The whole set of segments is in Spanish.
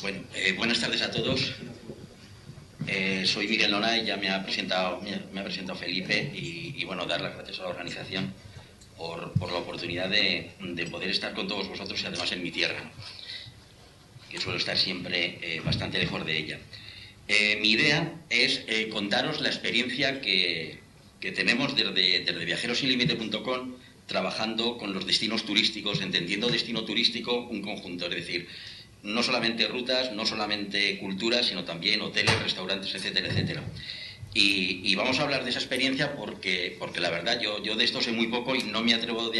Bueno, buenas tardes a todos. Soy Miguel Nonay, ya me ha presentado Felipe y bueno, dar las gracias a la organización por la oportunidad de poder estar con todos vosotros y además en mi tierra, ¿no? Que suelo estar siempre bastante lejos de ella. Mi idea es contaros la experiencia que tenemos desde viajerosinlimite.com trabajando con los destinos turísticos, entendiendo destino turístico un conjunto, es decir, no solamente rutas, no solamente culturas, sino también hoteles, restaurantes, etcétera, etcétera. Y vamos a hablar de esa experiencia porque la verdad yo de esto sé muy poco y no me atrevo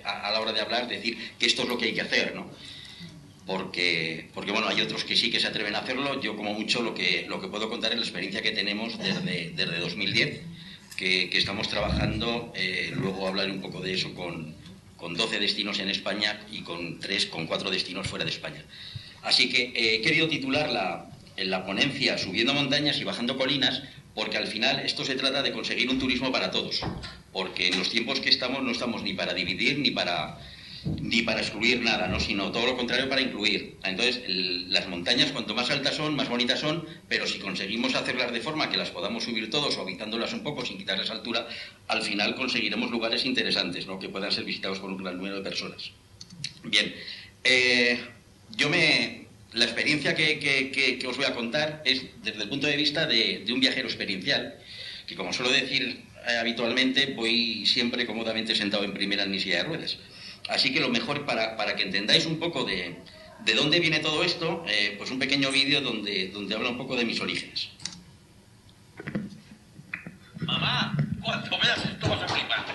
a la hora de hablar decir que esto es lo que hay que hacer, ¿no? Porque bueno, hay otros que sí que se atreven a hacerlo. Yo como mucho lo que puedo contar es la experiencia que tenemos desde 2010, que estamos trabajando, luego hablaré un poco de eso con 12 destinos en España y con 4 destinos fuera de España. Así que he querido titular la ponencia Subiendo montañas y bajando colinas, porque al final esto se trata de conseguir un turismo para todos, porque en los tiempos que estamos no estamos ni para dividir ni para excluir nada, ¿no? Sino todo lo contrario, para incluir. Entonces, las montañas cuanto más altas son, más bonitas son, pero si conseguimos hacerlas de forma que las podamos subir todos, suavizándolas un poco sin quitarles altura, al final conseguiremos lugares interesantes, ¿no? Que puedan ser visitados por un gran número de personas. Bien, la experiencia que os voy a contar es desde el punto de vista de un viajero experiencial, que como suelo decir habitualmente, voy siempre cómodamente sentado en primera en mi silla de ruedas. Así que lo mejor para que entendáis un poco de dónde viene todo esto, pues un pequeño vídeo donde habla un poco de mis orígenes. Mamá, cuando veas esto vas a flipar.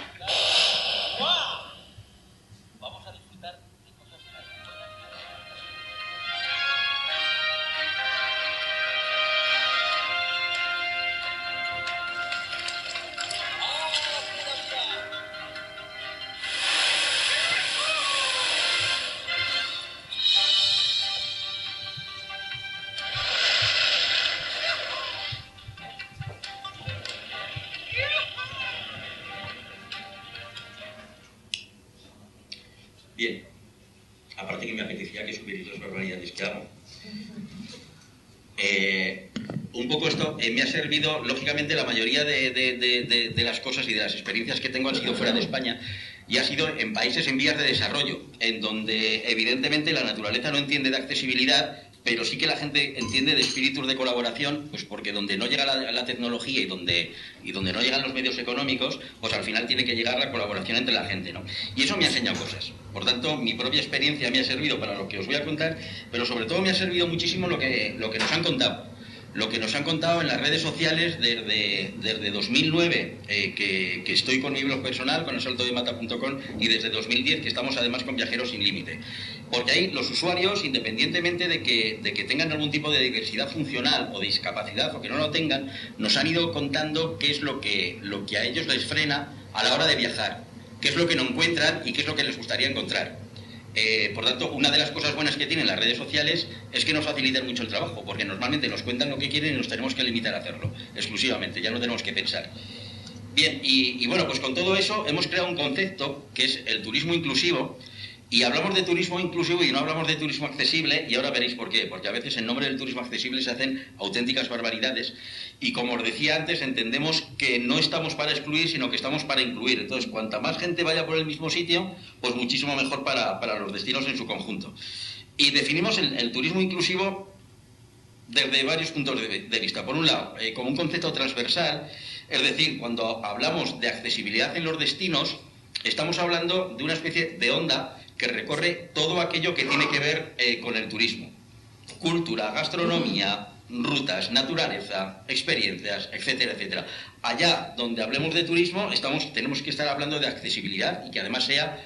¡Wow! Vamos a disfrutar de cosas Bien, aparte que me apetecía que supierais las barbaridades que hago. Un poco esto me ha servido, lógicamente la mayoría de las cosas y de las experiencias que tengo han sido fuera de España y ha sido en países en vías de desarrollo, en donde evidentemente la naturaleza no entiende de accesibilidad, pero sí que la gente entiende de espíritus de colaboración, pues porque donde no llega la tecnología y donde no llegan los medios económicos, pues al final tiene que llegar la colaboración entre la gente, ¿no? Y eso me ha enseñado cosas. Por tanto, mi propia experiencia me ha servido para lo que os voy a contar, pero sobre todo me ha servido muchísimo lo que nos han contado. Lo que nos han contado en las redes sociales desde 2009, que estoy con mi blog personal, con elsaltodemata.com, y desde 2010, que estamos además con Viajeros Sin Límite. Porque ahí los usuarios, independientemente de que tengan algún tipo de diversidad funcional o discapacidad o que no lo tengan, nos han ido contando qué es lo que a ellos les frena a la hora de viajar, qué es lo que no encuentran y qué es lo que les gustaría encontrar. Por tanto, una de las cosas buenas que tienen las redes sociales es que nos facilitan mucho el trabajo, porque normalmente nos cuentan lo que quieren y nos tenemos que limitar a hacerlo, exclusivamente, ya no tenemos que pensar. Bien, y bueno, pues con todo eso hemos creado un concepto que es el turismo inclusivo, y hablamos de turismo inclusivo y no hablamos de turismo accesible, y ahora veréis por qué, porque a veces en nombre del turismo accesible se hacen auténticas barbaridades, y como os decía antes, entendemos que no estamos para excluir, sino que estamos para incluir. Entonces, cuanta más gente vaya por el mismo sitio, pues muchísimo mejor para los destinos en su conjunto. Y definimos el turismo inclusivo desde varios puntos de vista. Por un lado, como un concepto transversal, es decir, cuando hablamos de accesibilidad en los destinos, estamos hablando de una especie de onda que recorre todo aquello que tiene que ver con el turismo. Cultura, gastronomía, rutas, naturaleza, experiencias, etcétera, etcétera. Allá donde hablemos de turismo, tenemos que estar hablando de accesibilidad y que además sea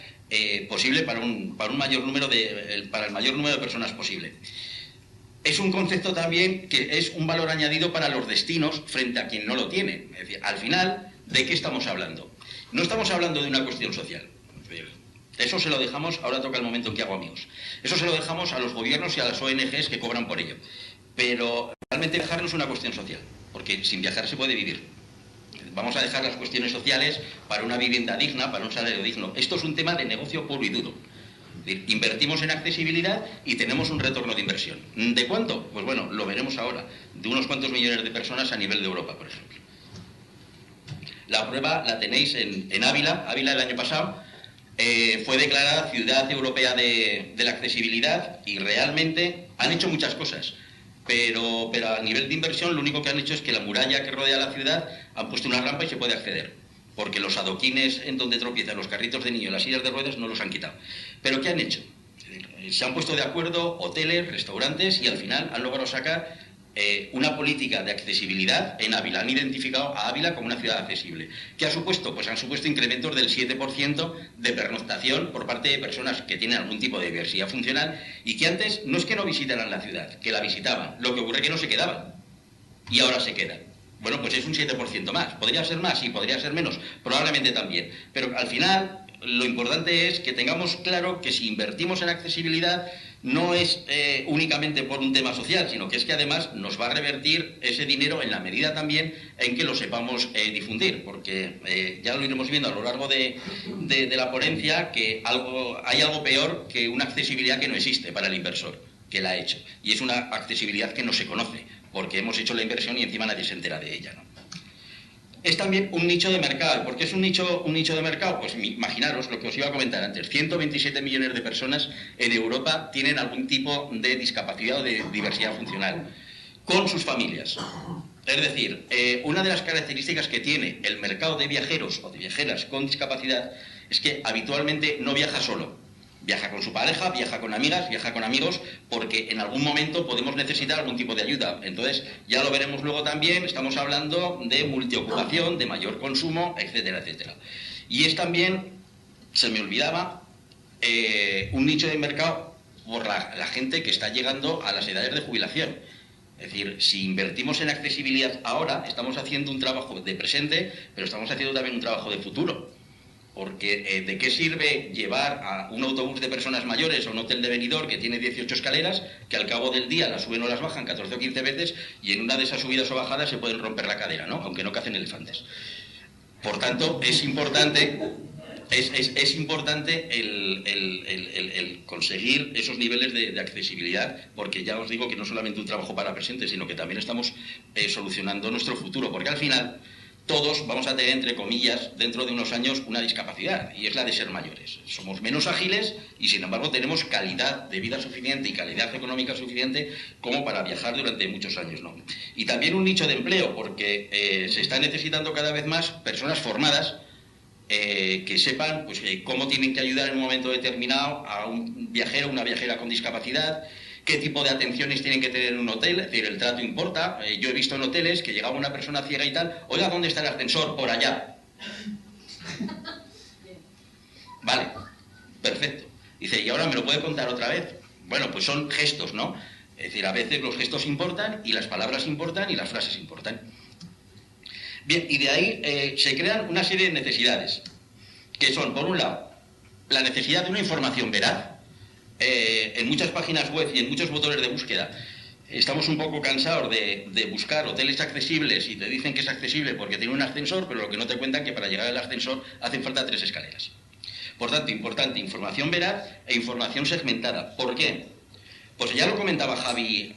posible para el mayor número de personas posible. Es un concepto también que es un valor añadido para los destinos frente a quien no lo tiene. Es decir, al final, ¿de qué estamos hablando? No estamos hablando de una cuestión social. Eso se lo dejamos, ahora toca el momento en que hago amigos. Eso se lo dejamos a los gobiernos y a las ONGs que cobran por ello. Pero realmente viajar no es una cuestión social, porque sin viajar se puede vivir. Vamos a dejar las cuestiones sociales para una vivienda digna, para un salario digno. Esto es un tema de negocio puro y duro. Es decir, invertimos en accesibilidad y tenemos un retorno de inversión. ¿De cuánto? Pues bueno, lo veremos ahora. De unos cuantos millones de personas a nivel de Europa, por ejemplo. La prueba la tenéis en Ávila. Ávila el año pasado fue declarada Ciudad Europea de la Accesibilidad y realmente han hecho muchas cosas. Pero a nivel de inversión lo único que han hecho es que la muralla que rodea la ciudad han puesto una rampa y se puede acceder. Porque los adoquines en donde tropiezan los carritos de niños y las sillas de ruedas no los han quitado. ¿Pero qué han hecho? Se han puesto de acuerdo hoteles, restaurantes y al final han logrado sacar una política de accesibilidad en Ávila. Han identificado a Ávila como una ciudad accesible. ¿Qué ha supuesto? Pues han supuesto incrementos del 7% de pernoctación por parte de personas que tienen algún tipo de diversidad funcional y que antes no es que no visitaran la ciudad, que la visitaban. Lo que ocurre es que no se quedaban y ahora se quedan. Bueno, pues es un 7% más. ¿Podría ser más? Sí, podría ser menos. Probablemente también. Pero al final lo importante es que tengamos claro que si invertimos en accesibilidad no es únicamente por un tema social, sino que es que además nos va a revertir ese dinero en la medida también en que lo sepamos difundir, porque ya lo iremos viendo a lo largo de la ponencia que hay algo peor que una accesibilidad que no existe para el inversor, que la ha hecho, y es una accesibilidad que no se conoce, porque hemos hecho la inversión y encima nadie se entera de ella, ¿no? Es también un nicho de mercado. ¿Por qué es un nicho de mercado? Pues imaginaros lo que os iba a comentar antes. 127 millones de personas en Europa tienen algún tipo de discapacidad o de diversidad funcional, con sus familias. Es decir, una de las características que tiene el mercado de viajeros o de viajeras con discapacidad es que habitualmente no viaja solo. Viaja con su pareja, viaja con amigas, viaja con amigos, porque en algún momento podemos necesitar algún tipo de ayuda. Entonces, ya lo veremos luego también, estamos hablando de multiocupación, de mayor consumo, etcétera, etcétera. Y es también, se me olvidaba, un nicho de mercado por la gente que está llegando a las edades de jubilación. Es decir, si invertimos en accesibilidad ahora, estamos haciendo un trabajo de presente, pero estamos haciendo también un trabajo de futuro. Porque ¿de qué sirve llevar a un autobús de personas mayores a un hotel de Benidorm que tiene 18 escaleras, que al cabo del día las suben o las bajan 14 o 15 veces y en una de esas subidas o bajadas se pueden romper la cadera, ¿no? Aunque no cacen elefantes. Por tanto, es importante el conseguir esos niveles de accesibilidad, porque ya os digo que no solamente un trabajo para presente, sino que también estamos solucionando nuestro futuro, porque al final todos vamos a tener, entre comillas, dentro de unos años una discapacidad, y es la de ser mayores. Somos menos ágiles y, sin embargo, tenemos calidad de vida suficiente y calidad económica suficiente como para viajar durante muchos años, ¿no? Y también un nicho de empleo, porque se está necesitando cada vez más personas formadas que sepan pues, cómo tienen que ayudar en un momento determinado a un viajero, una viajera con discapacidad, qué tipo de atenciones tienen que tener en un hotel. Es decir, el trato importa. Yo he visto en hoteles que llegaba una persona ciega y tal, oiga, ¿dónde está el ascensor? Por allá. Vale, perfecto. Dice, ¿y ahora me lo puede contar otra vez? Bueno, pues son gestos, ¿no? Es decir, a veces los gestos importan y las palabras importan y las frases importan. Bien, y de ahí se crean una serie de necesidades, que son, por un lado, la necesidad de una información veraz. En muchas páginas web y en muchos motores de búsqueda estamos un poco cansados de buscar hoteles accesibles y te dicen que es accesible porque tiene un ascensor, pero lo que no te cuentan es que para llegar al ascensor hacen falta 3 escaleras. Por tanto, importante, información veraz e información segmentada. ¿Por qué? Pues ya lo comentaba Javi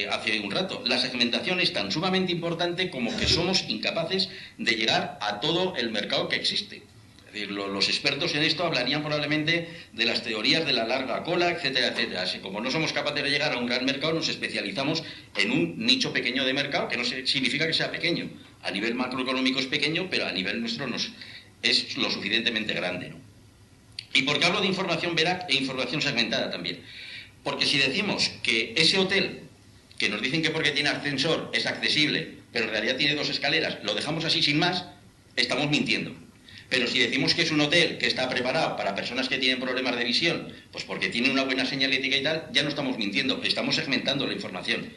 hace un rato, la segmentación es tan sumamente importante como que somos incapaces de llegar a todo el mercado que existe. Es decir, los expertos en esto hablarían probablemente de las teorías de la larga cola, etcétera, etcétera. Así como no somos capaces de llegar a un gran mercado, nos especializamos en un nicho pequeño de mercado, que no significa que sea pequeño. A nivel macroeconómico es pequeño, pero a nivel nuestro es lo suficientemente grande, ¿no? ¿Y por qué hablo de información veraz e información segmentada también? Porque si decimos que ese hotel, que nos dicen que porque tiene ascensor es accesible, pero en realidad tiene 2 escaleras, lo dejamos así sin más, estamos mintiendo. Pero si decimos que es un hotel que está preparado para personas que tienen problemas de visión, pues porque tiene una buena señalética y tal, ya no estamos mintiendo, estamos segmentando la información.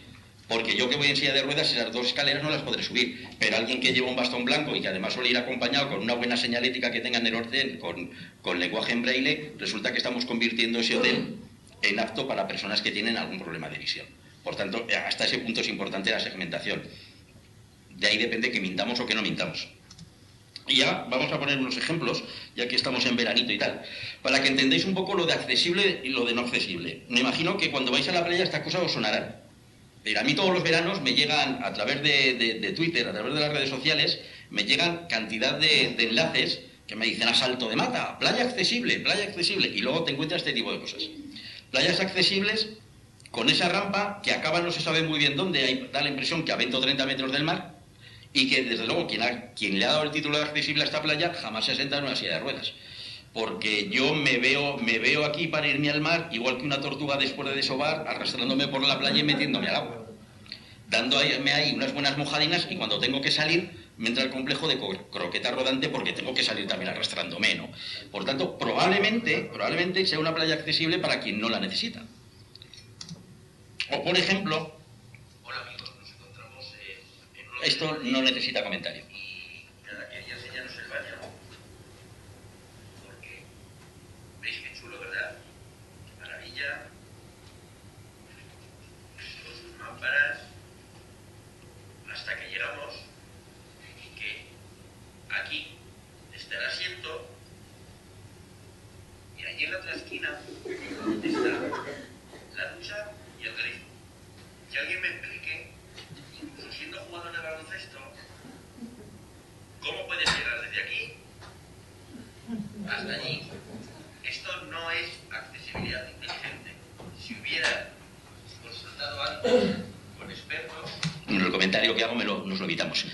Porque yo que voy en silla de ruedas, esas 2 escaleras no las podré subir, pero alguien que lleva un bastón blanco y que además suele ir acompañado con una buena señalética que tenga en el orden, con lenguaje en braille, resulta que estamos convirtiendo ese hotel en apto para personas que tienen algún problema de visión. Por tanto, hasta ese punto es importante la segmentación. De ahí depende que mintamos o que no mintamos. Y ya vamos a poner unos ejemplos, ya que estamos en veranito y tal, para que entendáis un poco lo de accesible y lo de no accesible. Me imagino que cuando vais a la playa estas cosas os sonarán. Pero a mí todos los veranos me llegan, a través de Twitter, a través de las redes sociales, me llegan cantidad de enlaces que me dicen asalto de mata, playa accesible, y luego te encuentras este tipo de cosas. Playas accesibles con esa rampa que acaba no se sabe muy bien dónde, da la impresión que a 20 o 30 metros del mar, y que desde luego quien le ha dado el título de accesible a esta playa jamás se ha sentado en una silla de ruedas. Porque yo me veo aquí para irme al mar, igual que una tortuga después de desovar, arrastrándome por la playa y metiéndome al agua. Dándome ahí unas buenas mojadinas, y cuando tengo que salir me entra el complejo de croqueta rodante porque tengo que salir también arrastrándome, ¿no? Por tanto, probablemente sea una playa accesible para quien no la necesita. O por ejemplo, Hola amigos, nos encontramos en un esto no necesita comentario. y nada, quería enseñaros el baño, porque veis qué chulo, ¿verdad? Qué maravilla, con sus lámparas, hasta que llegamos, que aquí está el asiento, y allí en la otra esquina está la ducha y el grifo. Que alguien me explique, incluso siendo jugador de baloncesto, cómo puedes llegar desde aquí hasta allí. Esto no es accesibilidad inteligente. Si hubiera consultado antes con expertos... En el comentario que hago nos lo evitamos.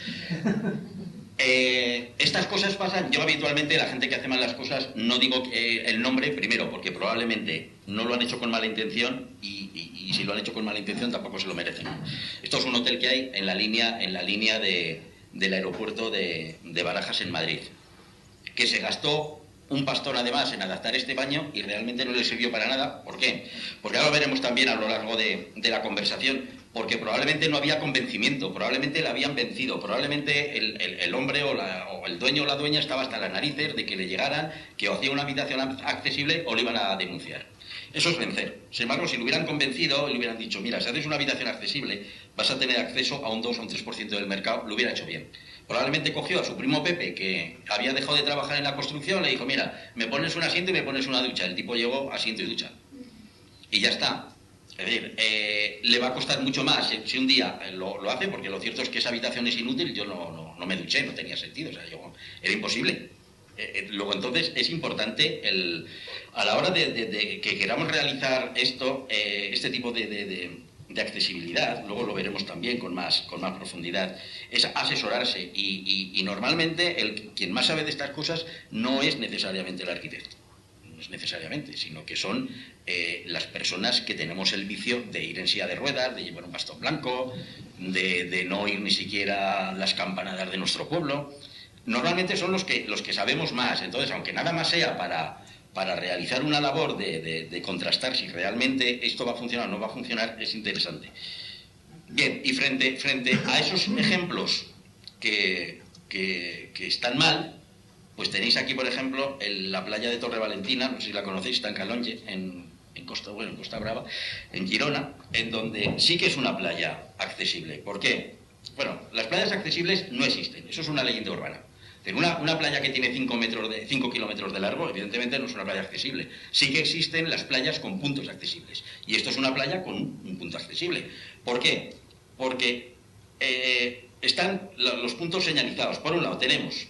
Estas cosas pasan, yo habitualmente, la gente que hace mal las cosas, no digo el nombre, primero, porque probablemente no lo han hecho con mala intención, y si lo han hecho con mala intención tampoco se lo merecen. Esto es un hotel que hay en la línea del aeropuerto de Barajas en Madrid, que se gastó un pastón además en adaptar este baño y realmente no le sirvió para nada. ¿Por qué? Porque ahora lo veremos también a lo largo de la conversación, porque probablemente no había convencimiento, probablemente la habían vencido, probablemente el hombre o el dueño o la dueña estaba hasta las narices de que le llegaran, que o hacía una habitación accesible o le iban a denunciar. Eso es vencer. Sin embargo, si lo hubieran convencido y le hubieran dicho, mira, si haces una habitación accesible vas a tener acceso a un 2 o un 3% del mercado, lo hubiera hecho bien. Probablemente cogió a su primo Pepe, que había dejado de trabajar en la construcción, le dijo, mira, me pones un asiento y me pones una ducha. El tipo llegó, asiento y ducha. Y ya está. Es decir, le va a costar mucho más si un día lo hace, porque lo cierto es que esa habitación es inútil. Yo no me duché, no tenía sentido, o sea, era imposible. Luego, entonces, es importante a la hora de que queramos realizar este tipo de accesibilidad, luego lo veremos también con más profundidad, es asesorarse, y normalmente quien más sabe de estas cosas no es necesariamente el arquitecto, no es necesariamente, sino que son las personas que tenemos el vicio de ir en silla de ruedas, de llevar un bastón blanco, de no ir ni siquiera a las campanadas de nuestro pueblo. Normalmente son los que sabemos más. Entonces, aunque nada más sea para realizar una labor de contrastar si realmente esto va a funcionar o no va a funcionar, es interesante. Bien, y frente a esos ejemplos que están mal, pues tenéis aquí, por ejemplo, la playa de Torre Valentina, no sé si la conocéis, está en Calonge, en Costa Brava, en Girona, en donde sí que es una playa accesible. ¿Por qué? Bueno, las playas accesibles no existen, eso es una leyenda urbana. Una playa que tiene 5 kilómetros de largo, evidentemente no es una playa accesible. Sí que existen las playas con puntos accesibles. Y esto es una playa con un punto accesible. ¿Por qué? Porque están los puntos señalizados. Por un lado tenemos,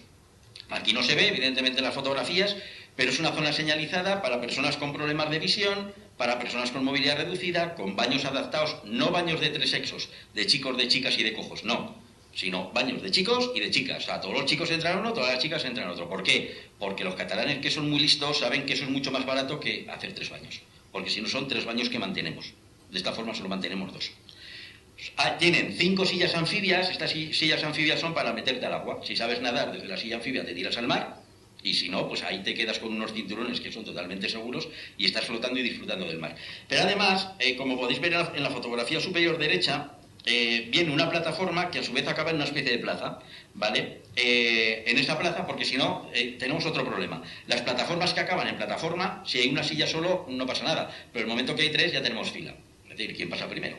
aquí no se ve evidentemente en las fotografías, pero es una zona señalizada para personas con problemas de visión, para personas con movilidad reducida, con baños adaptados, no baños de tres sexos, de chicos, de chicas y de cojos, no, sino baños de chicos y de chicas. O sea, todos los chicos entran uno, todas las chicas entran otro. ¿Por qué? Porque los catalanes, que son muy listos, saben que eso es mucho más barato que hacer 3 baños. Porque si no, son 3 baños que mantenemos. De esta forma solo mantenemos 2. Tienen 5 sillas anfibias. Estas sillas anfibias son para meterte al agua. Si sabes nadar desde la silla anfibia te tiras al mar, y si no, pues ahí te quedas con unos cinturones que son totalmente seguros y estás flotando y disfrutando del mar. Pero además, como podéis ver en la fotografía superior derecha, viene una plataforma que a su vez acaba en una especie de plaza, ¿vale? En esta plaza, porque si no, tenemos otro problema. Las plataformas que acaban en plataforma, si hay una silla solo, no pasa nada, pero el momento que hay 3 ya tenemos fila. Es decir, ¿quién pasa primero?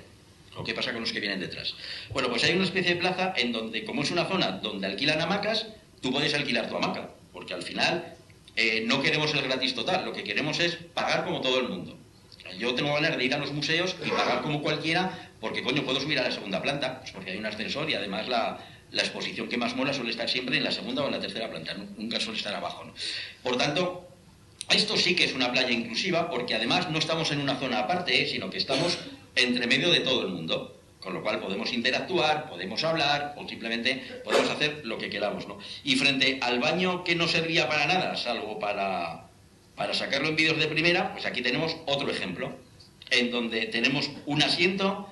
¿O qué pasa con los que vienen detrás? Bueno, pues hay una especie de plaza en donde, como es una zona donde alquilan hamacas, tú puedes alquilar tu hamaca, porque al final no queremos el gratis total, lo que queremos es pagar como todo el mundo. Yo tengo ganas de ir a los museos y pagar como cualquiera, porque coño, puedo subir a la segunda planta, pues porque hay un ascensor y además la exposición que más mola suele estar siempre en la segunda o en la tercera planta, nunca suele estar abajo, ¿no? Por tanto, esto sí que es una playa inclusiva, porque además no estamos en una zona aparte, sino que estamos entre medio de todo el mundo, con lo cual podemos interactuar, podemos hablar o simplemente podemos hacer lo que queramos, ¿no? Y frente al baño que no servía para nada, salvo para sacarlo en vídeos de primera, pues aquí tenemos otro ejemplo, en donde tenemos un asiento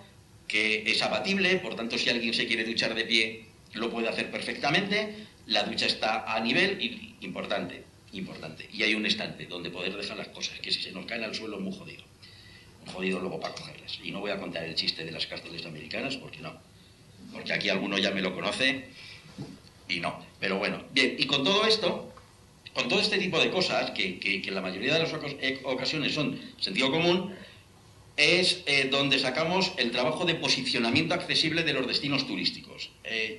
que es abatible, por tanto si alguien se quiere duchar de pie lo puede hacer perfectamente, la ducha está a nivel, y importante, y hay un estante donde poder dejar las cosas, que si se nos caen al suelo es muy jodido luego para cogerlas. Y no voy a contar el chiste de las cárceles americanas, porque no, porque aquí alguno ya me lo conoce y no. Pero bueno, bien, y con todo esto, con todo este tipo de cosas, que la mayoría de las ocasiones son sentido común, es donde sacamos el trabajo de posicionamiento accesible de los destinos turísticos.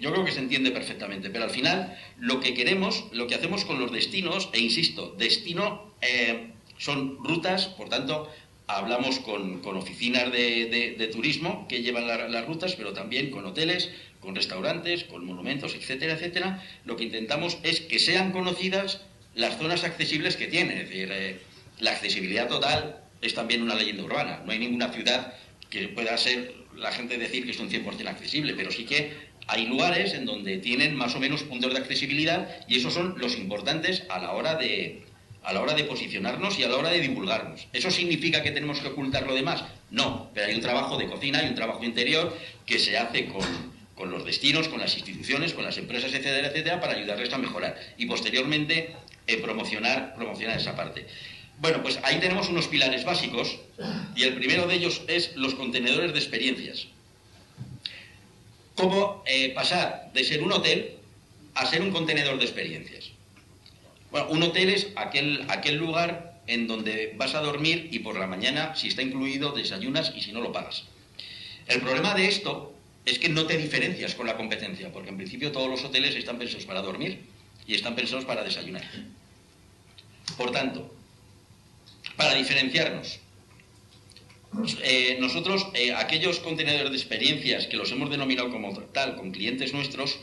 Yo creo que se entiende perfectamente, pero al final lo que queremos, lo que hacemos con los destinos, e insisto, destino son rutas, por tanto, hablamos con oficinas de turismo que llevan las rutas, pero también con hoteles, con restaurantes, con monumentos, etcétera, etcétera. Lo que intentamos es que sean conocidas las zonas accesibles que tiene, es decir, la accesibilidad total es también una leyenda urbana. No hay ninguna ciudad que pueda ser la gente decir que es un 100% accesible, pero sí que hay lugares en donde tienen más o menos puntos de accesibilidad y esos son los importantes a la hora de posicionarnos y a la hora de divulgarnos. ¿Eso significa que tenemos que ocultar lo demás? No, pero hay un trabajo de cocina, hay un trabajo interior que se hace con los destinos, con las instituciones, con las empresas, etcétera, etcétera, para ayudarles a mejorar y posteriormente promocionar esa parte. Bueno, pues ahí tenemos unos pilares básicos y el primero de ellos es los contenedores de experiencias. ¿Cómo pasar de ser un hotel a ser un contenedor de experiencias? Bueno, un hotel es aquel lugar en donde vas a dormir y por la mañana, si está incluido, desayunas y si no, lo pagas. El problema de esto es que no te diferencias con la competencia, porque en principio todos los hoteles están pensados para dormir y están pensados para desayunar. Por tanto, para diferenciarnos, nosotros, aquellos contenedores de experiencias que los hemos denominado como tal con clientes nuestros,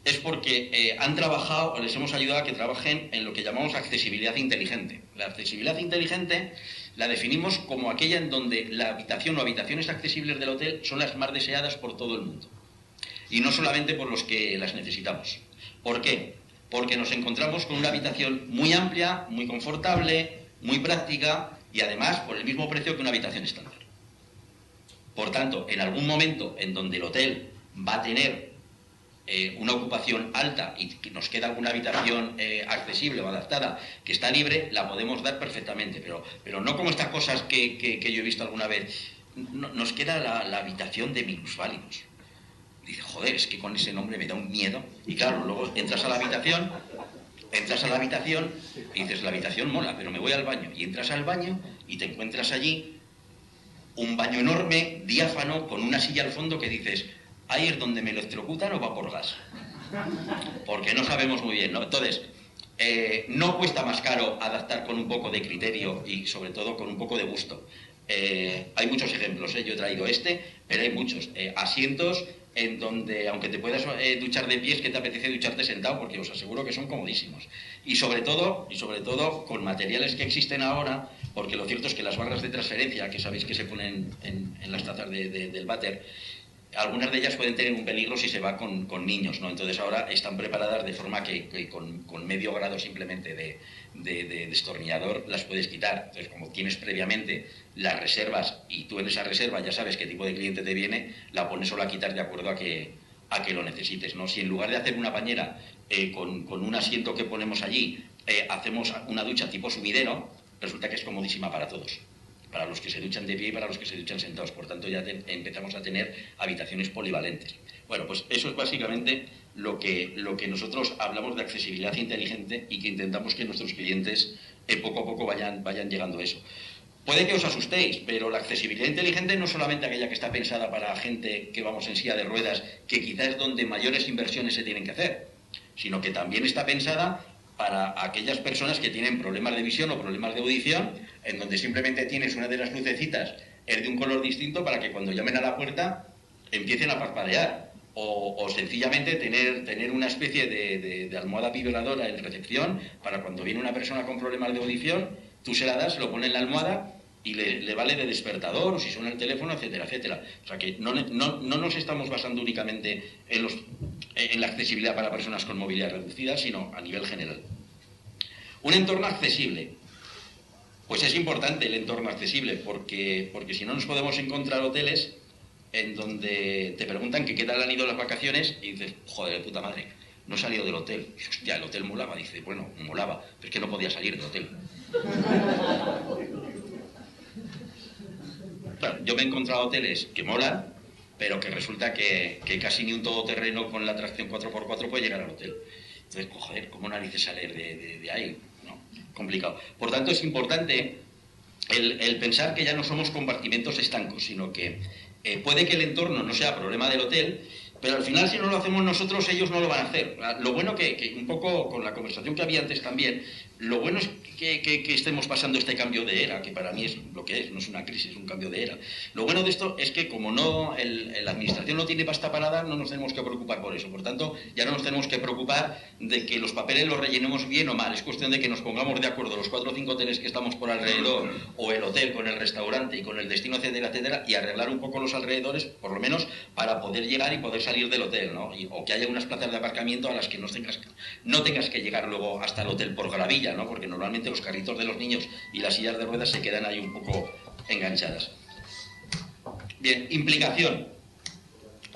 es porque han trabajado, o les hemos ayudado a que trabajen en lo que llamamos accesibilidad inteligente. La accesibilidad inteligente la definimos como aquella en donde la habitación o habitaciones accesibles del hotel son las más deseadas por todo el mundo. Y no solamente por los que las necesitamos. ¿Por qué? Porque nos encontramos con una habitación muy amplia, muy confortable, muy práctica y además por el mismo precio que una habitación estándar. Por tanto, en algún momento en donde el hotel va a tener una ocupación alta y que nos queda alguna habitación accesible o adaptada que está libre, la podemos dar perfectamente, pero no como estas cosas que yo he visto alguna vez. Nos queda la habitación de minusválidos. Dice, joder, es que con ese nombre me da un miedo. Y claro, luego entras a la habitación y dices, la habitación mola, pero me voy al baño. Y entras al baño y te encuentras allí un baño enorme, diáfano, con una silla al fondo que dices, ahí es donde me electrocutan o va por gas. Porque no sabemos muy bien, ¿no? Entonces, no cuesta más caro adaptar con un poco de criterio y sobre todo con un poco de gusto. Hay muchos ejemplos, yo he traído pero hay muchos. Asientos en donde, aunque te puedas duchar de pie, es que te apetece ducharte sentado, porque os aseguro que son comodísimos. Y sobre todo, con materiales que existen ahora, porque lo cierto es que las barras de transferencia, que sabéis que se ponen en las tazas del váter, algunas de ellas pueden tener un peligro si se va con niños, ¿no? Entonces ahora están preparadas de forma que con medio grado simplemente de destornillador las puedes quitar. Entonces, como tienes previamente las reservas y tú en esa reserva ya sabes qué tipo de cliente te viene, la pones solo a quitar de acuerdo a que lo necesites, ¿no? Si en lugar de hacer una bañera con un asiento que ponemos allí, hacemos una ducha tipo sumidero, resulta que es comodísima para todos. Para los que se duchan de pie y para los que se duchan sentados. Por tanto, ya empezamos a tener habitaciones polivalentes. Bueno, pues eso es básicamente lo que nosotros hablamos de accesibilidad inteligente y que intentamos que nuestros clientes poco a poco vayan llegando a eso. Puede que os asustéis, pero la accesibilidad inteligente no es solamente aquella que está pensada para gente que vamos en silla de ruedas, que quizás es donde mayores inversiones se tienen que hacer. sino que también está pensada para aquellas personas que tienen problemas de visión o problemas de audición, en donde simplemente tienes una de las lucecitas es de un color distinto para que cuando llamen a la puerta empiecen a parpadear. O sencillamente tener una especie de almohada vibradora en recepción para cuando viene una persona con problemas de audición, tú se la das, lo pones en la almohada y le vale de despertador, o si suena el teléfono, etcétera, etcétera. O sea que no nos estamos basando únicamente en la accesibilidad para personas con movilidad reducida, sino a nivel general. Un entorno accesible. Pues es importante el entorno accesible, porque si no nos podemos encontrar hoteles en donde te preguntan que qué tal han ido las vacaciones y dices, joder, de puta madre, no he salido del hotel. Y, hostia, el hotel molaba. Dice, bueno, molaba, pero es que no podía salir del hotel. Claro, yo me he encontrado hoteles que molan, pero que resulta que casi ni un todoterreno con la tracción 4x4 puede llegar al hotel. Entonces, joder, ¿cómo narices salir de ahí? No, complicado. Por tanto, es importante el pensar que ya no somos compartimentos estancos, sino que puede que el entorno no sea problema del hotel, pero al final si no lo hacemos nosotros, ellos no lo van a hacer. Lo bueno que un poco con la conversación que había antes también, lo bueno es que estemos pasando este cambio de era, que para mí es lo que es, no es una crisis, es un cambio de era. Lo bueno de esto es que como la administración no tiene pasta para dar, no nos tenemos que preocupar por eso. Por tanto, ya no nos tenemos que preocupar de que los papeles los rellenemos bien o mal. Es cuestión de que nos pongamos de acuerdo los 4 o 5 hoteles que estamos por alrededor, o el hotel con el restaurante y con el destino, etcétera, etcétera, y arreglar un poco los alrededores, por lo menos para poder llegar y poder salir del hotel, ¿no? O que haya unas plazas de aparcamiento a las que no tengas que llegar luego hasta el hotel por gravilla, ¿no? Porque normalmente los carritos de los niños y las sillas de ruedas se quedan ahí un poco enganchadas. Bien, implicación.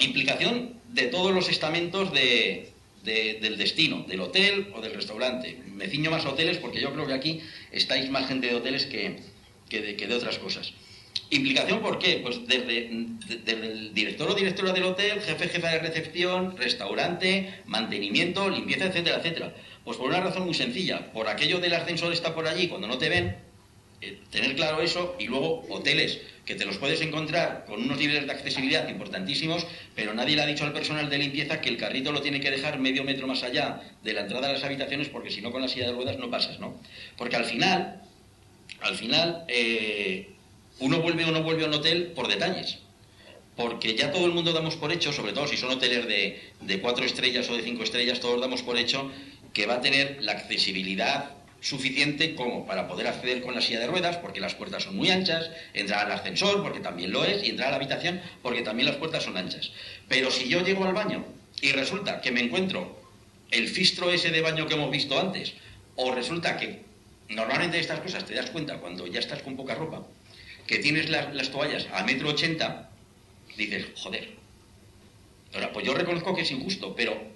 Implicación de todos los estamentos del destino, del hotel o del restaurante. Me ciño más a hoteles porque yo creo que aquí estáis más gente de hoteles que de otras cosas. ¿Implicación por qué? Pues desde el director o directora del hotel, jefa de recepción, restaurante, mantenimiento, limpieza, etcétera, etcétera. Pues por una razón muy sencilla, por aquello del ascensor está por allí cuando no te ven, tener claro eso, y luego hoteles que te los puedes encontrar con unos niveles de accesibilidad importantísimos, pero nadie le ha dicho al personal de limpieza que el carrito lo tiene que dejar medio metro más allá de la entrada a las habitaciones, porque si no con la silla de ruedas no pasas, ¿no? Porque al final uno vuelve o no vuelve a un hotel por detalles, porque ya todo el mundo damos por hecho, sobre todo si son hoteles de 4 estrellas o de 5 estrellas, todos damos por hecho que va a tener la accesibilidad suficiente como para poder acceder con la silla de ruedas, porque las puertas son muy anchas, entrar al ascensor, porque también lo es, y entrar a la habitación, porque también las puertas son anchas. Pero si yo llego al baño y resulta que me encuentro el fistro ese de baño que hemos visto antes, o resulta que normalmente de estas cosas te das cuenta cuando ya estás con poca ropa, que tienes las toallas a 1,80 m, dices, joder. Ahora, pues yo reconozco que es injusto, pero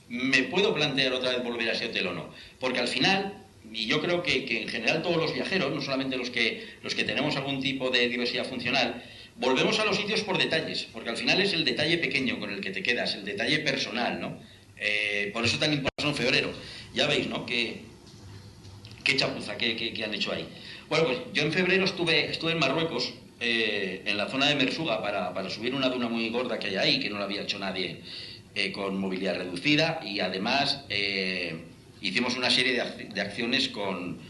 me puedo plantear otra vez volver a ese hotel o no. Porque al final, y yo creo que en general todos los viajeros, no solamente los que tenemos algún tipo de diversidad funcional, volvemos a los sitios por detalles, porque al final es el detalle pequeño con el que te quedas, el detalle personal, ¿no? Por eso tan importante en febrero. Ya veis, ¿no? Qué chapuza que han hecho ahí. Bueno, pues yo en febrero estuve en Marruecos, en la zona de Mersuga, para subir una duna muy gorda que hay ahí, que no la había hecho nadie con movilidad reducida, y además hicimos una serie de acciones con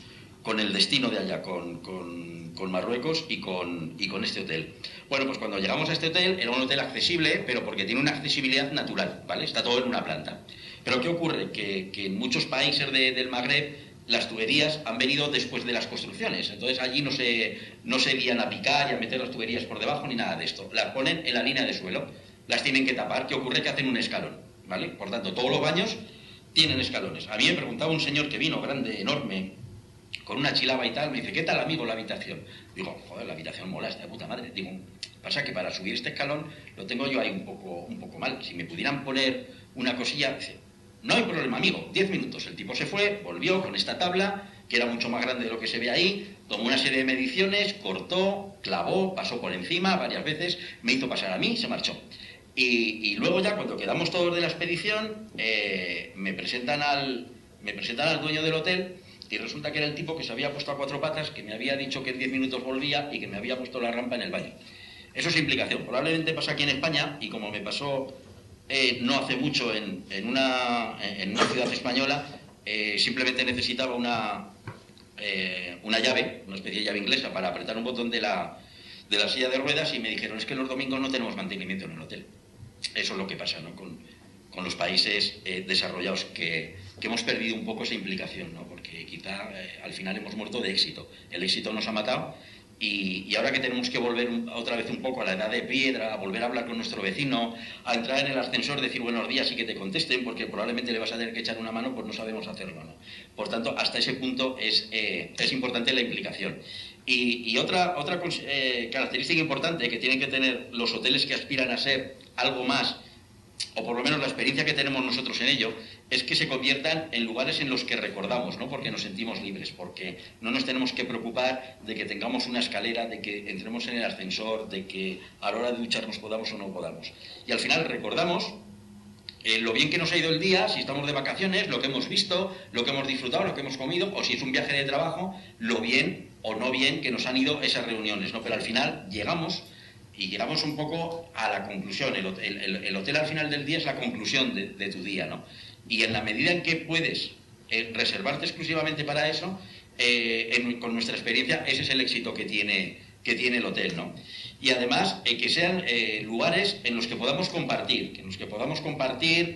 el destino de allá, con Marruecos y con este hotel. Bueno, pues cuando llegamos a este hotel, era un hotel accesible, pero porque tiene una accesibilidad natural, ¿vale? Está todo en una planta. Pero ¿qué ocurre? Que en muchos países del Magreb las tuberías han venido después de las construcciones, entonces allí no se guían a picar y a meter las tuberías por debajo ni nada de esto, las ponen en la línea de suelo, las tienen que tapar. ¿Qué ocurre? Que hacen un escalón, ¿vale? Por tanto, todos los baños tienen escalones. A mí me preguntaba un señor que vino, grande, enorme, con una chilaba y tal, me dice, ¿qué tal, amigo, la habitación? Digo, joder, la habitación mola, está de puta madre. Digo, pasa que para subir este escalón lo tengo yo ahí un poco mal. Si me pudieran poner una cosilla, dice, no hay problema, amigo, 10 minutos. El tipo se fue, volvió con esta tabla, que era mucho más grande de lo que se ve ahí, tomó una serie de mediciones, cortó, clavó, pasó por encima varias veces, me hizo pasar a mí y se marchó. Y luego ya, cuando quedamos todos de la expedición, me presentan al dueño del hotel, y resulta que era el tipo que se había puesto a 4 patas, que me había dicho que en 10 minutos volvía y que me había puesto la rampa en el baño. Eso es implicación. Probablemente pasa aquí en España, y como me pasó no hace mucho en una ciudad española, simplemente necesitaba una llave, una especie de llave inglesa, para apretar un botón de la silla de ruedas, y me dijeron, es que los domingos no tenemos mantenimiento en el hotel. Eso es lo que pasa, ¿no?, con los países desarrollados, que hemos perdido un poco esa implicación, ¿no?, porque quizá al final hemos muerto de éxito. El éxito nos ha matado, y ahora que tenemos que volver otra vez un poco a la edad de piedra, a volver a hablar con nuestro vecino, a entrar en el ascensor, decir buenos días y que te contesten, porque probablemente le vas a tener que echar una mano, pues no sabemos hacerlo, ¿no? Por tanto, hasta ese punto es importante la implicación. Y otra característica importante que tienen que tener los hoteles que aspiran a ser algo más, o por lo menos la experiencia que tenemos nosotros en ello, es que se conviertan en lugares en los que recordamos, ¿no?, porque nos sentimos libres, porque no nos tenemos que preocupar de que tengamos una escalera, de que entremos en el ascensor, de que a la hora de ducharnos podamos o no podamos. Y al final recordamos lo bien que nos ha ido el día, si estamos de vacaciones, lo que hemos visto, lo que hemos disfrutado, lo que hemos comido, o si es un viaje de trabajo, lo bien o no bien que nos han ido esas reuniones, ¿no? Pero al final llegamos un poco a la conclusión. El hotel al final del día es la conclusión de tu día, ¿no? Y en la medida en que puedes reservarte exclusivamente para eso, con nuestra experiencia, ese es el éxito que tiene el hotel, ¿no? Y además, que sean lugares en los que podamos compartir,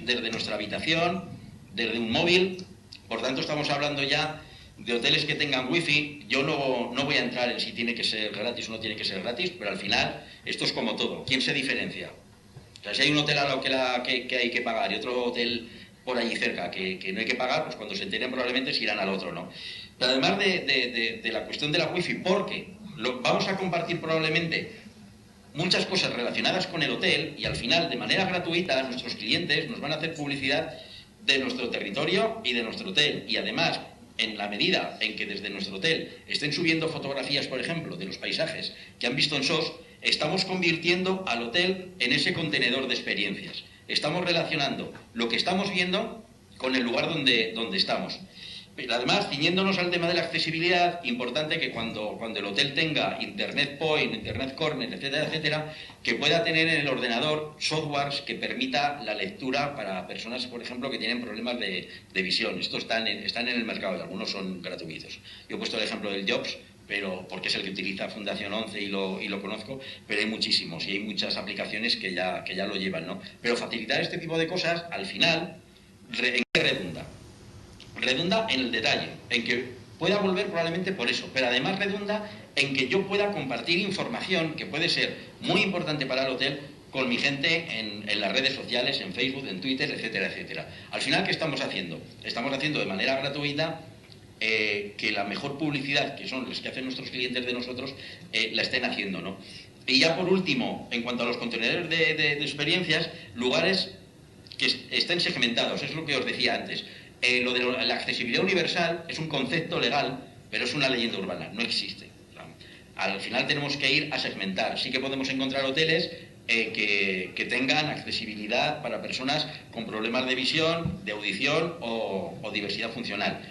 desde nuestra habitación, desde un móvil. Por tanto, estamos hablando ya de hoteles que tengan wifi. Yo no voy a entrar en si tiene que ser gratis o no tiene que ser gratis, pero al final esto es como todo. ¿Quién se diferencia? O sea, si hay un hotel a lo que hay que pagar y otro hotel por allí cerca que no hay que pagar, pues cuando se enteren probablemente se irán al otro, ¿no? Pero además de la cuestión de la wifi, porque vamos a compartir probablemente muchas cosas relacionadas con el hotel, y al final, de manera gratuita, nuestros clientes nos van a hacer publicidad de nuestro territorio y de nuestro hotel. Y además, en la medida en que desde nuestro hotel estén subiendo fotografías, por ejemplo, de los paisajes que han visto en SOS, estamos convirtiendo al hotel en ese contenedor de experiencias. Estamos relacionando lo que estamos viendo con el lugar donde estamos. Pero además, ciñéndonos al tema de la accesibilidad, importante que cuando el hotel tenga Internet Point, Internet Corner, etcétera, etcétera, que pueda tener en el ordenador softwares que permita la lectura para personas, por ejemplo, que tienen problemas de visión. Estos están en el mercado y algunos son gratuitos. Yo he puesto el ejemplo del Jobs, pero porque es el que utiliza Fundación 11 y lo conozco, pero hay muchísimos y hay muchas aplicaciones que ya lo llevan, ¿no? Pero facilitar este tipo de cosas, al final, ¿en qué redunda? Redunda en el detalle, en que pueda volver probablemente por eso, pero además redunda en que yo pueda compartir información que puede ser muy importante para el hotel con mi gente en las redes sociales, en Facebook, en Twitter, etcétera, etcétera. Al final, ¿qué estamos haciendo? Estamos haciendo de manera gratuita que la mejor publicidad, que son los que hacen nuestros clientes de nosotros, la estén haciendo, ¿no? Y ya por último, en cuanto a los contenedores de experiencias, lugares que estén segmentados, es lo que os decía antes. Lo de la accesibilidad universal es un concepto legal, pero es una leyenda urbana, no existe. O sea, al final tenemos que ir a segmentar. Sí que podemos encontrar hoteles que tengan accesibilidad para personas con problemas de visión, de audición o diversidad funcional.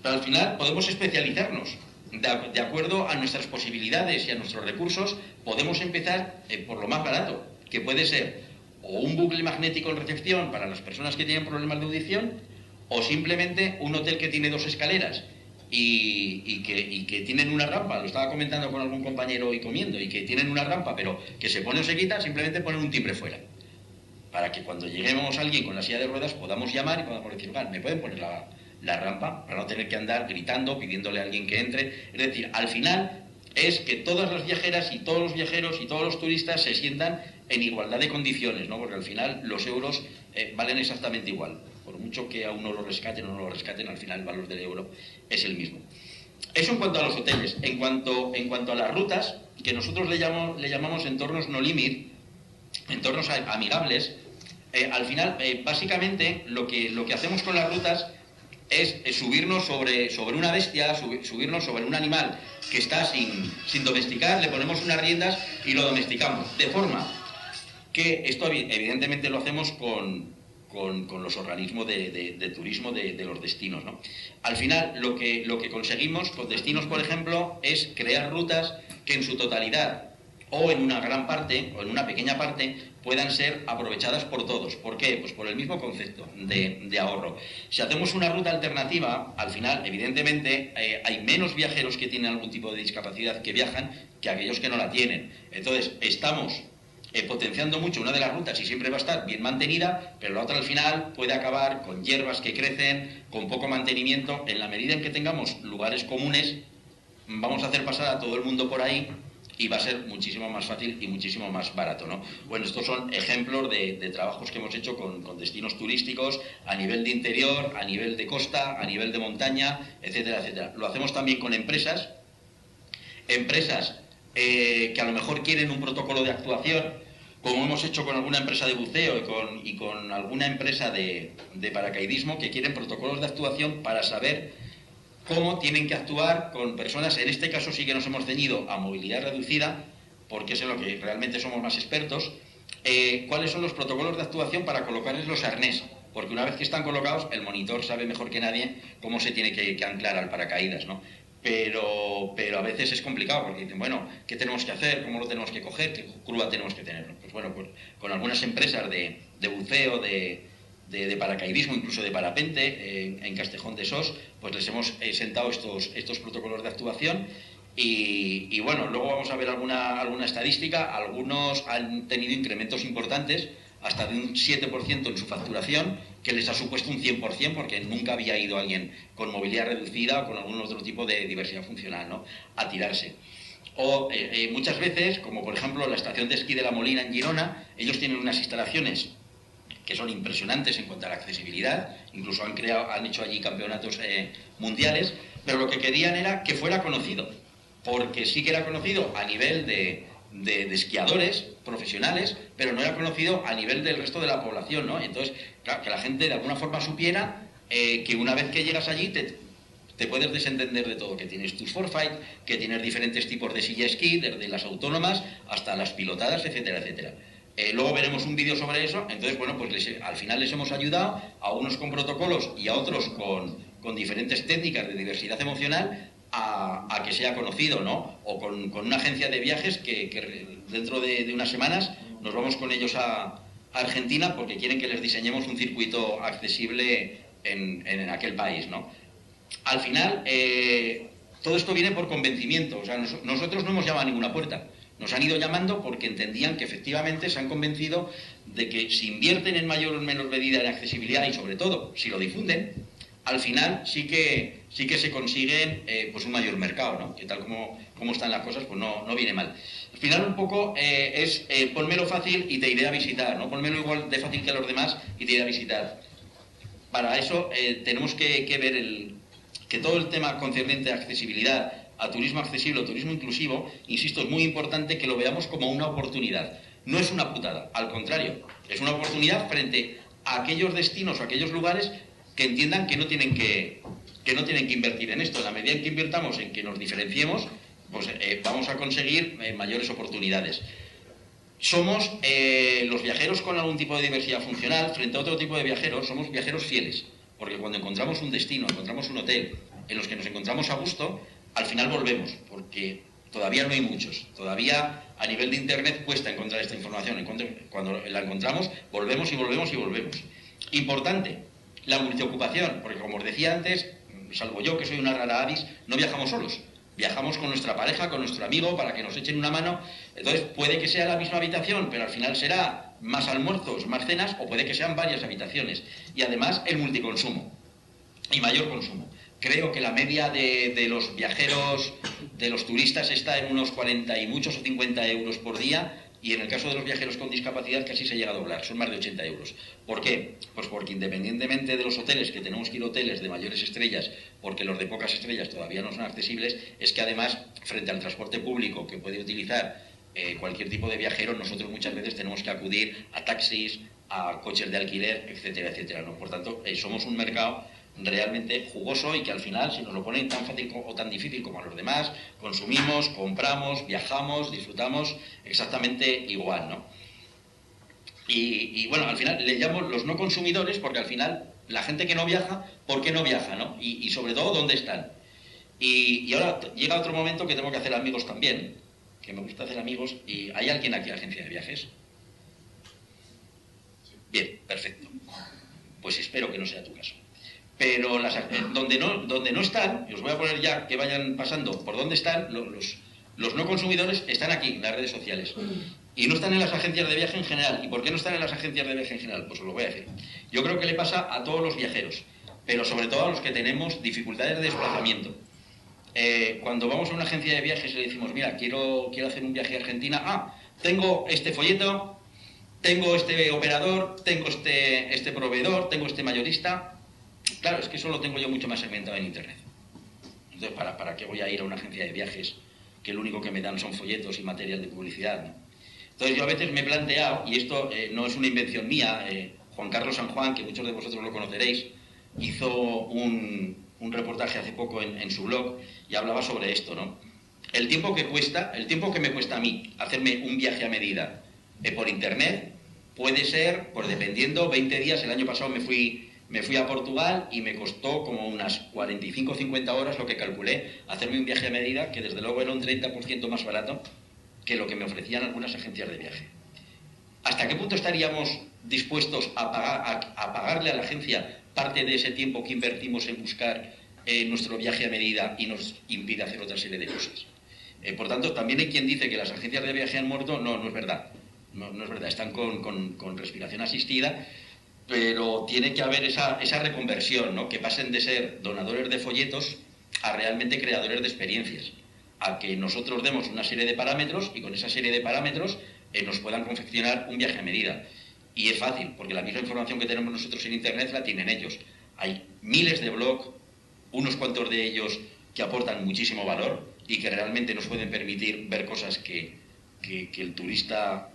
Pero al final podemos especializarnos. De acuerdo a nuestras posibilidades y a nuestros recursos, podemos empezar por lo más barato, que puede ser o un bucle magnético en recepción para las personas que tienen problemas de audición, o simplemente un hotel que tiene 2 escaleras y que tienen una rampa. Lo estaba comentando con algún compañero hoy comiendo, y que tienen una rampa, pero que se pone o se quita, simplemente ponen un timbre fuera, para que cuando lleguemos a alguien con la silla de ruedas podamos llamar y podamos decir, ¿me pueden poner la rampa? Para no tener que andar gritando, pidiéndole a alguien que entre. Es decir, al final es que todas las viajeras y todos los viajeros y todos los turistas se sientan en igualdad de condiciones, ¿no? Porque al final los euros valen exactamente igual. Por mucho que a uno lo rescaten o no lo rescaten, al final el valor del euro es el mismo. Eso en cuanto a los hoteles. En cuanto a las rutas, que nosotros le llamamos entornos no limit, entornos amigables, al final, básicamente, lo que hacemos con las rutas es subirnos sobre una bestia, subirnos sobre un animal que está sin domesticar, le ponemos unas riendas y lo domesticamos. De forma que esto evidentemente lo hacemos con los organismos de turismo de los destinos, ¿no? Al final, lo que conseguimos con destinos, por ejemplo, es crear rutas que en su totalidad o en una gran parte, o en una pequeña parte, puedan ser aprovechadas por todos. ¿Por qué? Pues por el mismo concepto de ahorro. Si hacemos una ruta alternativa, al final, evidentemente, hay menos viajeros que tienen algún tipo de discapacidad que viajan que aquellos que no la tienen. Entonces, estamos potenciando mucho una de las rutas y siempre va a estar bien mantenida, pero la otra al final puede acabar con hierbas que crecen, con poco mantenimiento. En la medida en que tengamos lugares comunes, vamos a hacer pasar a todo el mundo por ahí y va a ser muchísimo más fácil y muchísimo más barato, ¿no? Bueno, estos son ejemplos de trabajos que hemos hecho con destinos turísticos a nivel de interior, a nivel de costa, a nivel de montaña, etcétera, etcétera. Lo hacemos también con empresas que a lo mejor quieren un protocolo de actuación, como hemos hecho con alguna empresa de buceo y con alguna empresa de paracaidismo, que quieren protocolos de actuación para saber cómo tienen que actuar con personas. En este caso sí que nos hemos ceñido a movilidad reducida, porque es en lo que realmente somos más expertos. ¿Cuáles son los protocolos de actuación para colocarles los arnés? Porque una vez que están colocados, el monitor sabe mejor que nadie cómo se tiene que anclar al paracaídas, ¿no? Pero a veces es complicado, porque dicen, bueno, ¿qué tenemos que hacer? ¿Cómo lo tenemos que coger? ¿Qué curva tenemos que tener? Pues bueno, pues con algunas empresas de buceo, de paracaidismo, incluso de parapente, en Castejón de Sos, pues les hemos sentado estos protocolos de actuación y bueno, luego vamos a ver alguna estadística. Algunos han tenido incrementos importantes, hasta de un 7% en su facturación, que les ha supuesto un 100%, porque nunca había ido alguien con movilidad reducida o con algún otro tipo de diversidad funcional, ¿no?, a tirarse. O muchas veces, como por ejemplo la estación de esquí de La Molina en Girona, ellos tienen unas instalaciones que son impresionantes en cuanto a la accesibilidad, incluso han hecho allí campeonatos mundiales, pero lo que querían era que fuera conocido, porque sí que era conocido a nivel de esquiadores profesionales, pero no era conocido a nivel del resto de la población, ¿no? Entonces, claro, que la gente de alguna forma supiera que una vez que llegas allí te puedes desentender de todo, que tienes tus forfait, que tienes diferentes tipos de silla esquí, desde las autónomas hasta las pilotadas, etcétera, etcétera. Luego veremos un vídeo sobre eso. Entonces, bueno, pues al final les hemos ayudado, a unos con protocolos y a otros con diferentes técnicas de diversidad emocional, a que sea conocido, ¿no? O con una agencia de viajes que dentro de unas semanas nos vamos con ellos a Argentina, porque quieren que les diseñemos un circuito accesible en aquel país, ¿no? Al final, todo esto viene por convencimiento. O sea, nosotros no hemos llamado a ninguna puerta. Nos han ido llamando porque entendían que efectivamente se han convencido de que si invierten en mayor o menor medida en accesibilidad y sobre todo si lo difunden, al final sí que se consiguen pues un mayor mercado, ¿no? Que tal como están las cosas, pues no viene mal. Al final un poco es ponmelo fácil y te iré a visitar, ¿no? Ponmelo igual de fácil que a los demás y te iré a visitar. Para eso tenemos que ver que todo el tema concerniente a accesibilidad, a turismo accesible o turismo inclusivo, insisto, es muy importante que lo veamos como una oportunidad. No es una putada, al contrario, es una oportunidad frente a aquellos destinos o a aquellos lugares que entiendan que no tienen que invertir en esto. En la medida en que invirtamos en que nos diferenciemos, pues vamos a conseguir mayores oportunidades. Somos los viajeros con algún tipo de diversidad funcional, frente a otro tipo de viajeros, somos viajeros fieles, porque cuando encontramos un destino, encontramos un hotel en los que nos encontramos a gusto, al final volvemos, porque todavía no hay muchos. Todavía a nivel de internet cuesta encontrar esta información. Cuando la encontramos, volvemos y volvemos y volvemos. Importante, la multiocupación, porque como os decía antes, salvo yo que soy una rara avis, no viajamos solos. Viajamos con nuestra pareja, con nuestro amigo, para que nos echen una mano. Entonces puede que sea la misma habitación, pero al final será más almuerzos, más cenas, o puede que sean varias habitaciones. Y además el multiconsumo y mayor consumo. Creo que la media de los viajeros, de los turistas, está en unos 40 y muchos o 50 euros por día, y en el caso de los viajeros con discapacidad casi se llega a doblar, son más de 80 euros. ¿Por qué? Pues porque independientemente de los hoteles, que tenemos que ir a hoteles de mayores estrellas, porque los de pocas estrellas todavía no son accesibles, es que además, frente al transporte público que puede utilizar cualquier tipo de viajero, nosotros muchas veces tenemos que acudir a taxis, a coches de alquiler, etcétera, etcétera, ¿no? Por tanto, somos un mercado realmente jugoso y que al final, si nos lo ponen tan fácil o tan difícil como a los demás, consumimos, compramos, viajamos, disfrutamos exactamente igual, ¿no? Y bueno, al final le llamo los no consumidores, porque al final la gente que no viaja, ¿por qué no viaja, no? Y sobre todo, ¿dónde están? Y ahora llega otro momento que tengo que hacer amigos también. que me gusta hacer amigos. ¿Y hay alguien aquí en agencia de viajes? Bien, perfecto. Pues espero que no sea tu caso. Pero donde no están, y os voy a poner ya que vayan pasando por dónde están, los no consumidores están aquí, en las redes sociales. Y no están en las agencias de viaje en general. ¿Y por qué no están en las agencias de viaje en general? Pues os lo voy a decir. Yo creo que le pasa a todos los viajeros, pero sobre todo a los que tenemos dificultades de desplazamiento. Cuando vamos a una agencia de viajes y le decimos, mira, quiero hacer un viaje a Argentina, tengo este folleto, tengo este operador, tengo este proveedor, tengo este mayorista. Claro, es que eso lo tengo yo mucho más segmentado en Internet. Entonces, ¿para qué voy a ir a una agencia de viajes que lo único que me dan son folletos y material de publicidad, ¿no? Entonces yo a veces me he planteado, y esto no es una invención mía, Juan Carlos San Juan, que muchos de vosotros lo conoceréis, hizo un reportaje hace poco en su blog y hablaba sobre esto, ¿no? El tiempo que me cuesta a mí hacerme un viaje a medida por Internet puede ser, pues dependiendo, 20 días. El año pasado me fui a Portugal y me costó como unas 45 o 50 horas lo que calculé hacerme un viaje a medida, que desde luego era un 30% más barato que lo que me ofrecían algunas agencias de viaje. ¿Hasta qué punto estaríamos dispuestos a pagarle a la agencia parte de ese tiempo que invertimos en buscar nuestro viaje a medida y nos impide hacer otra serie de cosas? Por tanto, también hay quien dice que las agencias de viaje han muerto. No es verdad. No es verdad. Están con respiración asistida, pero tiene que haber esa reconversión, ¿no? Que pasen de ser donadores de folletos a realmente creadores de experiencias, a que nosotros demos una serie de parámetros y con esa serie de parámetros nos puedan confeccionar un viaje a medida. Y es fácil, porque la misma información que tenemos nosotros en Internet la tienen ellos. Hay miles de blogs, unos cuantos de ellos que aportan muchísimo valor y que realmente nos pueden permitir ver cosas que el turista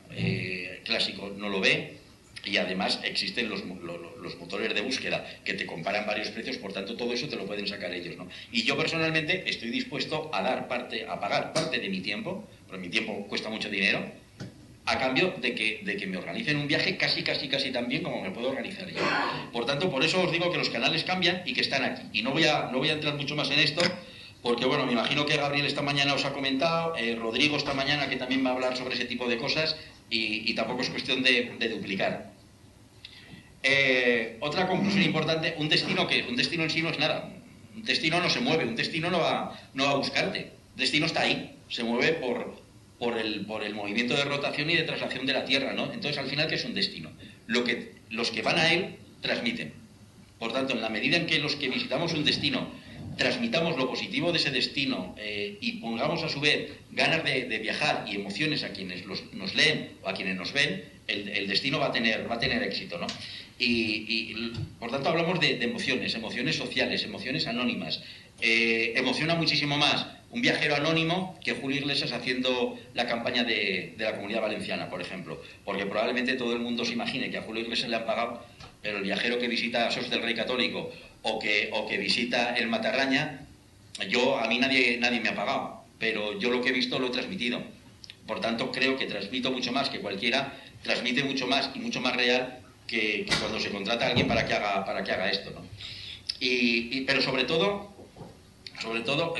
clásico no lo ve. Y además existen los motores de búsqueda que te comparan varios precios, por tanto todo eso te lo pueden sacar ellos, ¿no? Y yo personalmente estoy dispuesto a pagar parte de mi tiempo, porque mi tiempo cuesta mucho dinero, a cambio de que me organicen un viaje casi tan bien como me puedo organizar yo. Por tanto, por eso os digo que los canales cambian y que están aquí. Y no voy a entrar mucho más en esto, porque bueno, me imagino que Gabriel esta mañana os ha comentado, Rodrigo esta mañana, que también va a hablar sobre ese tipo de cosas, y tampoco es cuestión de duplicar. Otra conclusión importante, un destino en sí no es nada. Un destino no se mueve, un destino no va a buscarte. Un destino está ahí, se mueve por el movimiento de rotación y de traslación de la Tierra, ¿no? Entonces, al final, ¿qué es un destino? Los que van a él transmiten. Por tanto, en la medida en que los que visitamos un destino transmitamos lo positivo de ese destino y pongamos a su vez ganas de viajar y emociones a quienes nos leen o a quienes nos ven, el destino va a tener éxito, ¿no? Y por tanto hablamos de emociones sociales, emociones anónimas. Emociona muchísimo más un viajero anónimo que Julio Iglesias haciendo la campaña de la Comunidad Valenciana, por ejemplo, porque probablemente todo el mundo se imagine que a Julio Iglesias le han pagado, pero el viajero que visita Sos del Rey Católico o que visita el Matarraña, a mí nadie me ha pagado, pero yo lo que he visto lo he transmitido. Por tanto, creo que transmito mucho más que cualquiera, transmite mucho más y mucho más real que cuando se contrata a alguien para que haga esto, ¿no? Pero sobre todo,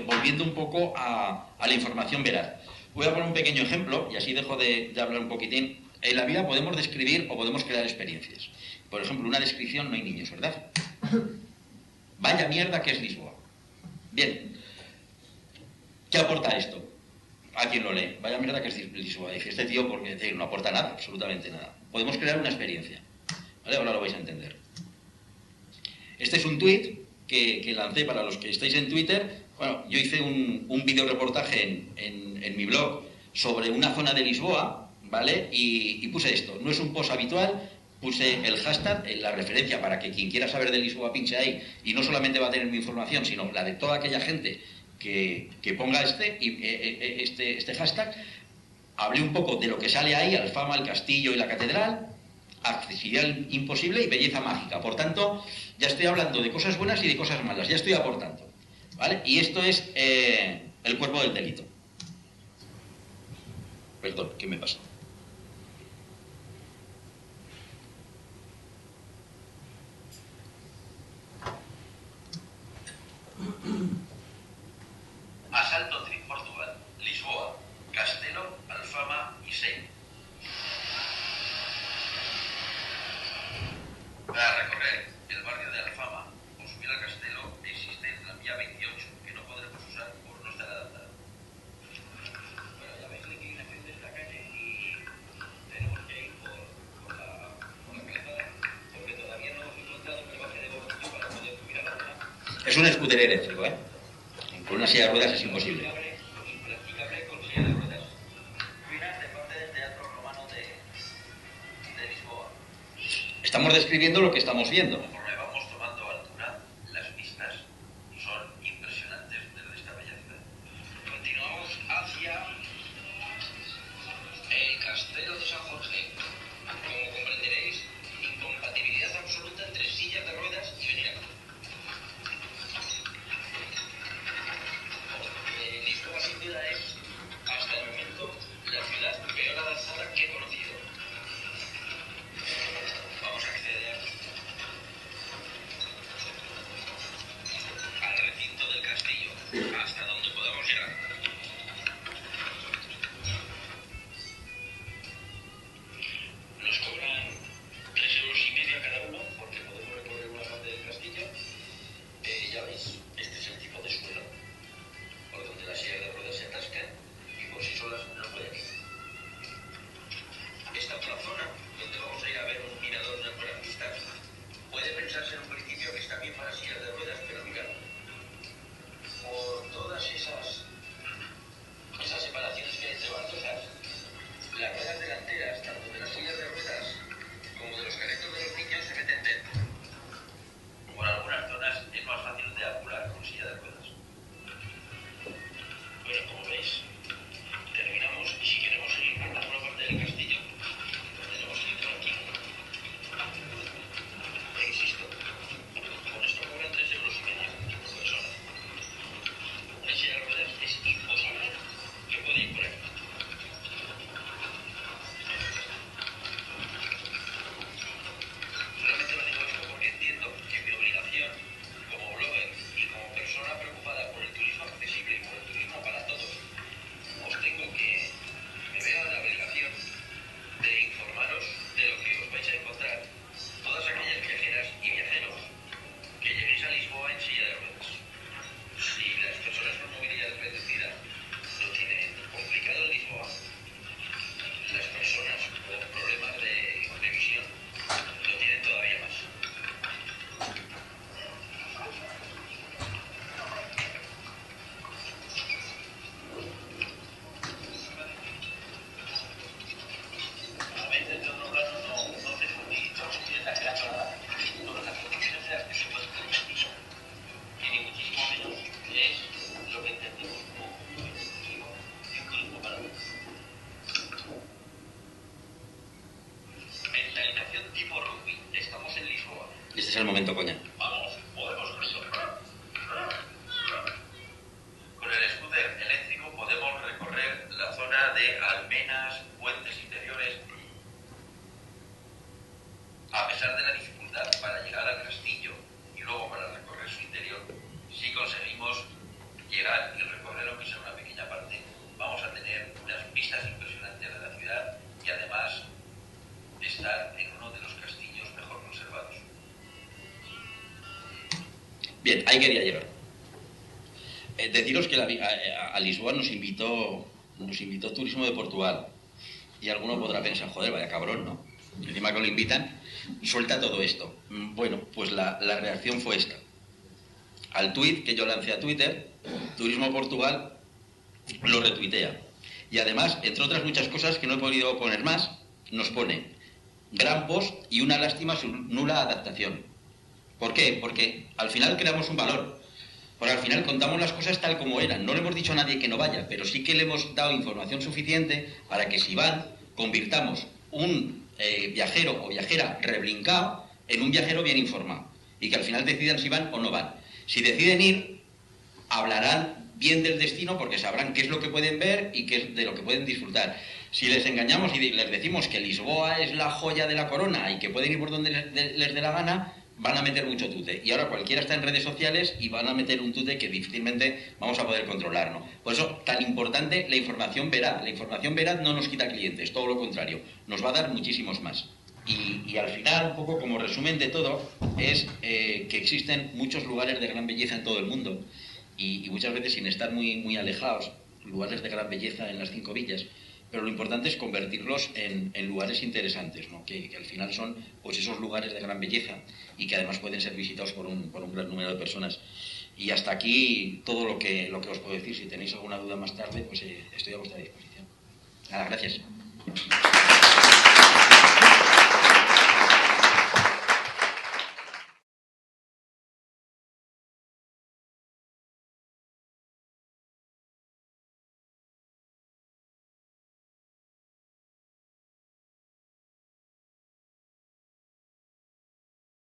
volviendo un poco a la información veraz. Voy a poner un pequeño ejemplo y así dejo de hablar un poquitín. En la vida podemos describir o podemos crear experiencias. Por ejemplo, una descripción: no hay niños, ¿verdad? Vaya mierda que es Lisboa. Bien. ¿Qué aporta esto? A quien lo lee. Vaya mierda que es Lisboa. Dice este tío porque no aporta nada, absolutamente nada. Podemos crear una experiencia. ¿Vale? Ahora lo vais a entender. Este es un tuit que lancé para los que estáis en Twitter. Bueno, yo hice un video reportaje en mi blog sobre una zona de Lisboa, ¿vale? Y puse esto. No es un post habitual, puse el hashtag, la referencia para que quien quiera saber de Lisboa pinche ahí, y no solamente va a tener mi información, sino la de toda aquella gente que ponga este hashtag. Hablé un poco de lo que sale ahí: Alfama, el castillo y la catedral, accesibilidad imposible y belleza mágica. Por tanto, ya estoy hablando de cosas buenas y de cosas malas, ya estoy aportando, ¿vale? Y esto es el cuerpo del delito. Perdón, ¿qué me pasa? Asalto en Portugal, Lisboa, Castelo Para recorrer el barrio de Alfama o subir al Castelo existe la vía 28, que no podremos usar por no estar adaptada. Bueno, ya veis la inclinación de esta calle y tenemos que ir por la calzada, porque todavía no hemos encontrado un baje de volumen para poder subir a la zona. Es un scooter eléctrico, ¿eh? Con una silla de ruedas es imposible. Impracticable con silla de ruedas. Ruinas de parte del Teatro Romano de Lisboa. Estamos describiendo lo que estamos viendo. Conforme vamos tomando altura, las vistas son impresionantes desde esta bella ciudad. Continuamos hacia el Castelo de San Jorge. Como comprenderéis, incompatibilidad absoluta entre sillas de ruedas y venir aquí. Lisboa sin duda es, hasta el momento, la ciudad peor adaptada que he conocido. Vamos a acceder al recinto del castillo, hasta donde podamos llegar. Nos cobran 3,50 € cada uno, porque podemos recorrer una parte del castillo. Ya veis, este es el tipo de suelo por donde las sillas de ruedas se atascan y por sí solas no pueden ir. Esta es la zona donde vamos a ir a ver un mirador de buenas vistas. Puede pensarse en un principio que está bien para sillas de ruedas, pero mirad, por todas esas separaciones que hay entre baldosas, las ruedas delanteras, tanto de las sillas de ruedas como de los carritos de los niños, se meten dentro. Por algunas zonas es más fácil de apurar con silla de ruedas. Bueno, como veis, terminamos y si queremos seguir por alguna parte del castillo, tenemos que ir por aquí. E insisto, con esto cobran 3,50 € por persona. Una silla de ruedas es imposible que pueda ir por aquí. Solamente lo digo esto porque entiendo que mi obligación como blogger y como persona preocupada por el turismo accesible y por el turismo para todos, os tengo que, me veo en la obligación de informaros de lo que os vais a encontrar todas aquellas viajeras y viajeros que lleguéis a Lisboa en silla de ruedas. Si las personas con movilidad reducida lo tienen complicado en Lisboa, las personas con problemas de visión lo tienen todavía más. A veces de otro plano no te construye tan gran nada. Todas las construcciones que se pueden hacer y ni muchísimo menos es lo que entendemos como un turismo para todos. Mentalización tipo rugby. Estamos en Lisboa. Este es el momento, coña. Vamos, podemos resolver. Con el scooter eléctrico podemos recorrer la zona de almenas, puentes interiores. A pesar de la dificultad para llegar al castillo y luego para recorrer su interior, si conseguimos llegar y recorrer aunque sea una pequeña parte, vamos a tener unas vistas impresionantes de la ciudad y además estar en uno de los castillos mejor conservados. Bien, ahí quería llegar. Deciros que a Lisboa nos invitó Turismo de Portugal. Y alguno podrá pensar, joder, vaya cabrón, ¿no? Encima que lo invitan, suelta todo esto. Bueno, pues la reacción fue esta. Al tuit que yo lancé a Twitter, Turismo Portugal lo retuitea. Y además, entre otras muchas cosas que no he podido poner más, nos pone gran post y una lástima su nula adaptación. ¿Por qué? Porque al final creamos un valor. Porque al final contamos las cosas tal como eran. No le hemos dicho a nadie que no vaya, pero sí que le hemos dado información suficiente para que si van, convirtamos un viajero o viajera reblincado en un viajero bien informado. Y que al final decidan si van o no van. Si deciden ir, hablarán bien del destino porque sabrán qué es lo que pueden ver y qué es de lo que pueden disfrutar. Si les engañamos y les decimos que Lisboa es la joya de la corona y que pueden ir por donde les dé la gana, van a meter mucho tute. Y ahora cualquiera está en redes sociales y van a meter un tute que difícilmente vamos a poder controlar, ¿no? Por eso, tan importante la información veraz. La información veraz no nos quita clientes, todo lo contrario, nos va a dar muchísimos más. Y al final, un poco como resumen de todo, es que existen muchos lugares de gran belleza en todo el mundo y muchas veces sin estar muy alejados, lugares de gran belleza en las 5 villas, pero lo importante es convertirlos en lugares interesantes, ¿no? Que al final son pues esos lugares de gran belleza y que además pueden ser visitados por un gran número de personas. Y hasta aquí todo lo que os puedo decir. Si tenéis alguna duda más tarde, pues estoy a vuestra disposición. Nada, gracias.